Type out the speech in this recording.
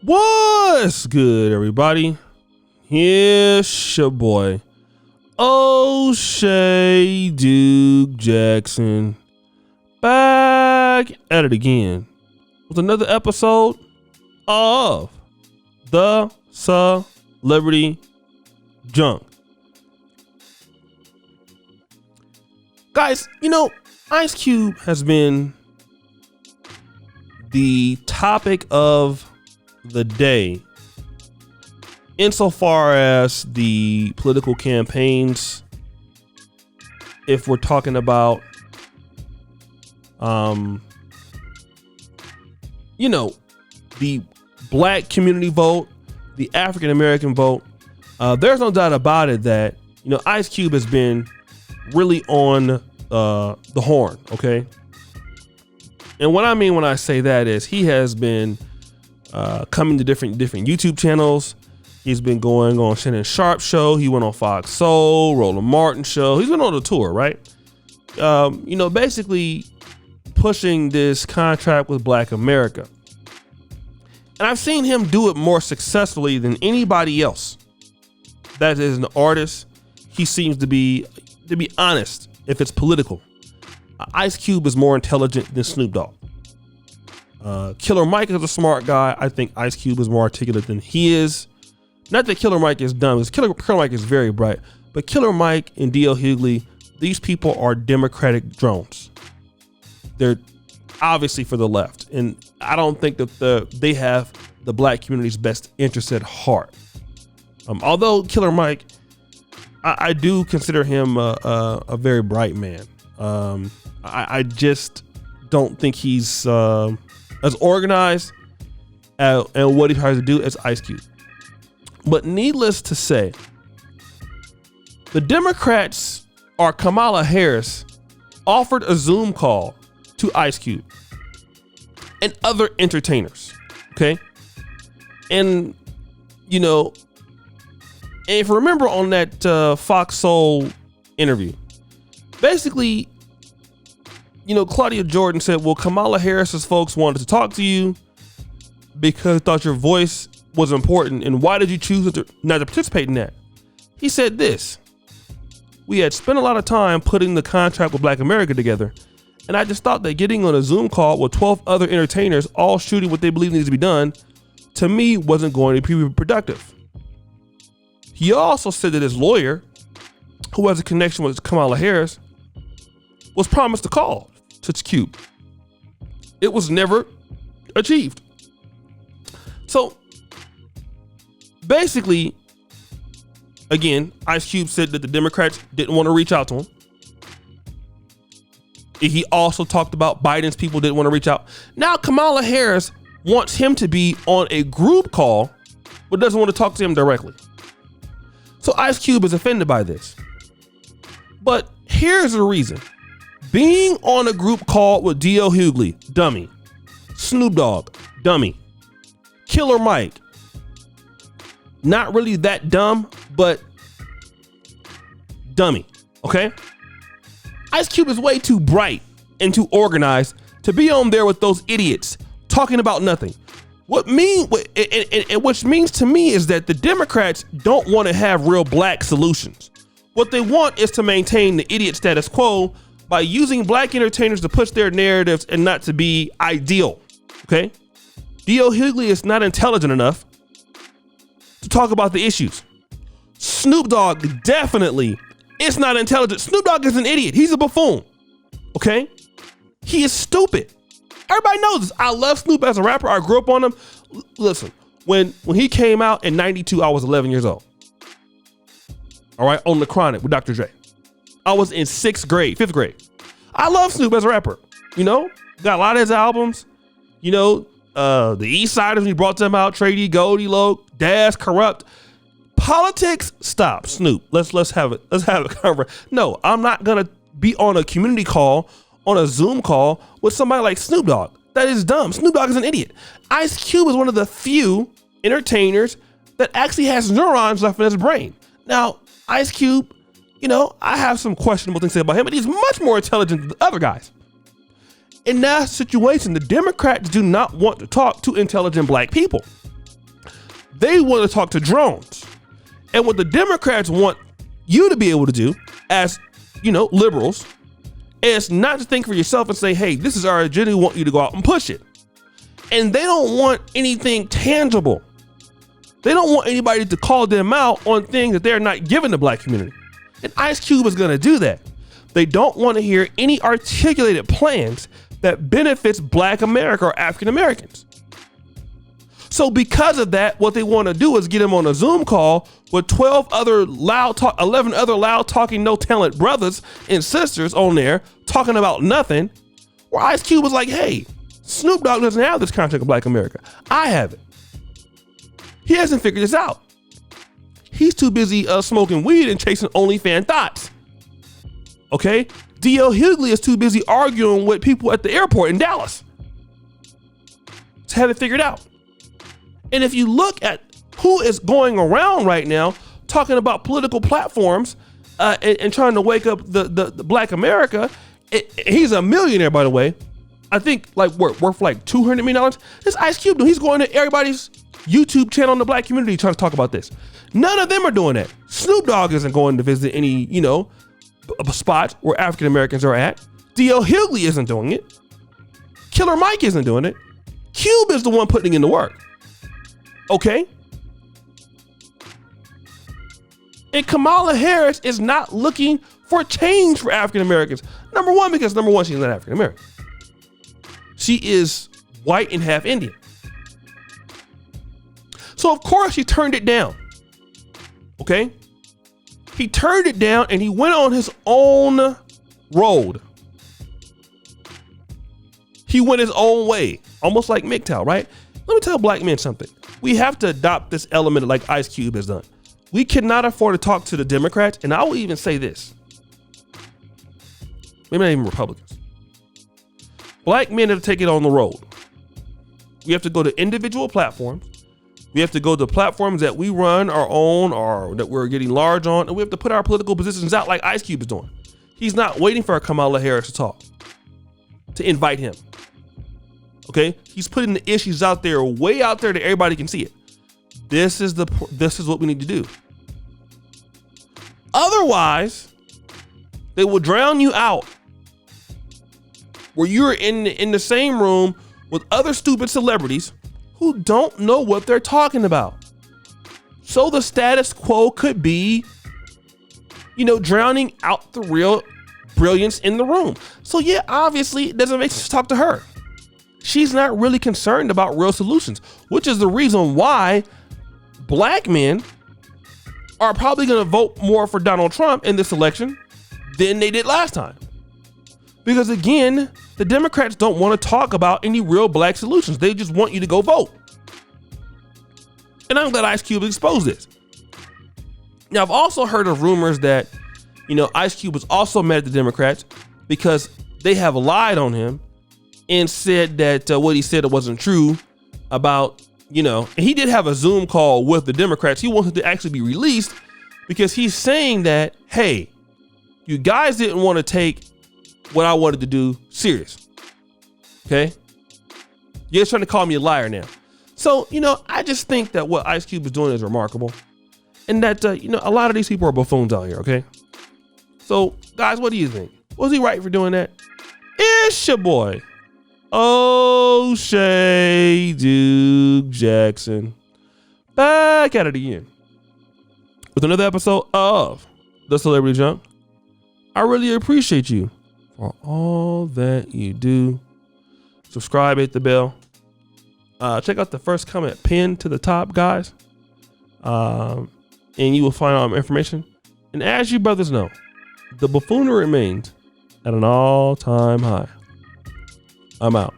What's good, everybody? Here's your boy, O'Shea Duke Jackson, back at it again with another episode of the Celebrity Junk. Guys, Ice Cube has been the topic of the day insofar as the political campaigns. If we're talking about the black community vote, the African American vote, there's no doubt about it that Ice Cube has been really on the horn. Okay, and what I mean when I say that is he has been coming to different YouTube channels. He's been going on Shannon Sharp show. He went on Fox Soul, Roland Martin show. He's been on the tour, right? Basically pushing this contract with Black America. And I've seen him do it more successfully than anybody else that is an artist. He seems to be honest, if it's political. Ice Cube is more intelligent than Snoop Dogg. Killer Mike is a smart guy. I think Ice Cube is more articulate than he is. Not that Killer Mike is dumb, because Killer Mike is very bright. But Killer Mike and D.L. Hughley, these people are Democratic drones. They're obviously for the left. And I don't think that they have the black community's best interest at heart. Although Killer Mike, I do consider him a very bright man. I just don't think he's as organized and what he tries to do as Ice Cube. But needless to say, the Democrats or Kamala Harris offered a Zoom call to Ice Cube and other entertainers. Okay. And, if you remember on that Fox Soul interview, basically, Claudia Jordan said, well, Kamala Harris's folks wanted to talk to you because they thought your voice was important. And why did you choose not to participate in that? He said this: we had spent a lot of time putting the contract with Black America together. And I just thought that getting on a Zoom call with 12 other entertainers, all shooting what they believe needs to be done, to me wasn't going to be productive. He also said that his lawyer, who has a connection with Kamala Harris, was promised a call to Cube. It was never achieved. So basically, again, Ice Cube said that the Democrats didn't want to reach out to him. He also talked about Biden's people didn't want to reach out. Now Kamala Harris wants him to be on a group call, but doesn't want to talk to him directly. So Ice Cube is offended by this. But here's the reason. Being on a group call with D.L. Hughley, dummy. Snoop Dogg, dummy. Killer Mike, not really that dumb, but dummy, okay? Ice Cube is way too bright and too organized to be on there with those idiots talking about nothing. Which means to me is that the Democrats don't want to have real black solutions. What they want is to maintain the idiot status quo by using black entertainers to push their narratives and not to be ideal. Okay? D.L. Hughley is not intelligent enough to talk about the issues. Snoop Dogg definitely is not intelligent. Snoop Dogg is an idiot. He's a buffoon. Okay? He is stupid. Everybody knows this. I love Snoop as a rapper. I grew up on him. Listen, when he came out in 92, I was 11 years old. All right, on The Chronic with Dr. Dre. I was in 5th grade. I love Snoop as a rapper. Got a lot of his albums. The East Siders, when he brought them out, Trady, Goldie, Loc, Daz, Corrupt. Politics, stop. Snoop, let's have it. Let's have a conversation. No, I'm not gonna be on a community call, on a Zoom call with somebody like Snoop Dogg. That is dumb. Snoop Dogg is an idiot. Ice Cube is one of the few entertainers that actually has neurons left in his brain. Now, Ice Cube, I have some questionable things to say about him, but he's much more intelligent than the other guys. In that situation, the Democrats do not want to talk to intelligent black people. They want to talk to drones. And what the Democrats want you to be able to do as, liberals, is not to think for yourself and say, hey, this is our agenda. We want you to go out and push it. And they don't want anything tangible. They don't want anybody to call them out on things that they're not giving the black community. And Ice Cube is going to do that. They don't want to hear any articulated plans that benefits black America or African Americans. So because of that, what they want to do is get him on a Zoom call with 11 other loud talking, no talent brothers and sisters on there talking about nothing, where Ice Cube was like, hey, Snoop Dogg doesn't have this concept of black America. I have it. He hasn't figured this out. He's too busy smoking weed and chasing OnlyFans thoughts. Okay? D.L. Hughley is too busy arguing with people at the airport in Dallas to have it figured out. And if you look at who is going around right now talking about political platforms and trying to wake up the black America, he's a millionaire, by the way. I think worth like $200 million. This Ice Cube, he's going to everybody's YouTube channel in the black community trying to talk about this. None of them are doing that. Snoop Dogg isn't going to visit any, spot where African Americans are at. D.L. Hughley isn't doing it. Killer Mike isn't doing it. Cube is the one putting in the work. Okay? And Kamala Harris is not looking for change for African Americans. Number one, she's not African American. She is white and half Indian. So of course he turned it down. Okay? He turned it down and he went on his own road. He went his own way, almost like MGTOW, right? Let me tell black men something. We have to adopt this element like Ice Cube has done. We cannot afford to talk to the Democrats, and I will even say this. Maybe not even Republicans. Black men have to take it on the road. We have to go to individual platforms. We have to go to platforms that we run our own or that we're getting large on, and we have to put our political positions out like Ice Cube is doing. He's not waiting for Kamala Harris to talk, to invite him. Okay? He's putting the issues out there, way out there that everybody can see it. This is what we need to do. Otherwise, they will drown you out where you're in the same room with other stupid celebrities who don't know what they're talking about. So the status quo could be, drowning out the real brilliance in the room. So yeah, obviously it doesn't make sense to talk to her. She's not really concerned about real solutions, which is the reason why black men are probably going to vote more for Donald Trump in this election than they did last time. Because again, the Democrats don't want to talk about any real black solutions. They just want you to go vote. And I'm glad Ice Cube exposed this. Now, I've also heard of rumors that, Ice Cube was also mad at the Democrats because they have lied on him and said that what he said wasn't true about, and he did have a Zoom call with the Democrats. He wanted to actually be released because he's saying that, hey, you guys didn't want to take what I wanted to do serious. Okay? You're trying to call me a liar now. So, I just think that what Ice Cube is doing is remarkable. And that, a lot of these people are buffoons out here, okay? So, guys, what do you think? Was he right for doing that? It's your boy, O'Shea Duke Jackson, back at it again with another episode of The Celebrity Junk. I really appreciate you for all that you do. Subscribe, hit the bell. Check out the first comment pinned to the top, guys. And you will find out information. And as you brothers know, the buffoonery remains at an all-time high. I'm out.